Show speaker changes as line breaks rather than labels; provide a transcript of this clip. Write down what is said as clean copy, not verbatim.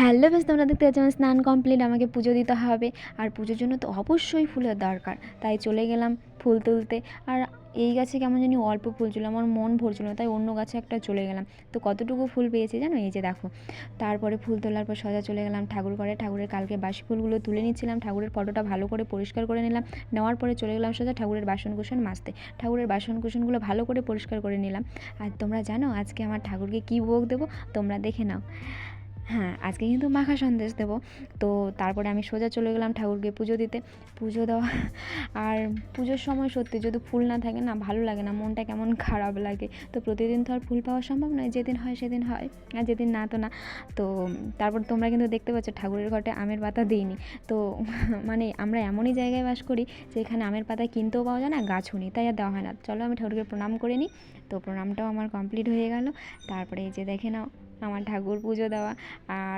Hello বেশ, তোমরা দেখতে পাচ্ছ আমার স্নান কমপ্লিট, আমাকে পুজো দিতে হবে। আর পুজোর জন্য তো অবশ্যই ফুলের দরকার, তাই চলে গেলাম ফুল তুলতে। আর এই গাছে কেমন জানি অল্প ফুল ছিল, আমার মন ভরছিল না, তাই অন্য গাছে একটা চলে গেলাম। তো কতটুকু ফুল পেয়েছি জানো, এই যে দেখো। তারপরে ফুল তোলার পর সোজা চলে গেলাম ঠাকুর ঘরে। ঠাকুরের কালকে বাসি ফুলগুলো তুলে নিচ্ছিলাম, ঠাকুরের ফটোটা ভালো করে পরিষ্কার করে নিলাম। নেওয়ার পরে চলে গেলাম সোজা ঠাকুরের বাসন কুসন মাজতে। ঠাকুরের বাসন কুসনগুলো ভালো করে পরিষ্কার করে নিলাম। আর তোমরা জানো আজকে আমার ঠাকুরকে কী ভোগ দেবো, তোমরা দেখে নাও। হ্যাঁ, আজকে কিন্তু মাখা সন্দেশ দেবো। তো তারপরে আমি সোজা চলে গেলাম ঠাকুরকে পুজো দিতে। পুজো দেওয়া আর পুজোর সময় সত্যি যদি ফুল না থাকে না, ভালো লাগে না, মনটা কেমন খারাপ লাগে। তো প্রতিদিন তো আর ফুল পাওয়া সম্ভব নয়, যেদিন হয় সেদিন হয়, আর যেদিন না তো না। তো তারপর তোমরা কিন্তু দেখতে পাচ্ছ ঠাকুরের ঘটে আমের পাতা দিইনি। তো মানে আমরা এমনই জায়গায় বাস করি যে এখানে আমের পাতা কিনতেও পাওয়া যায় না, গাছও নেই, তাই আর দেওয়া হয় না। চলো আমি ঠাকুরকে প্রণাম করে নিই। তো প্রণামটাও আমার কমপ্লিট হয়ে গেল। তারপরে এই যে দেখে নাও আমার ঠাকুর পুজো দেওয়া। আর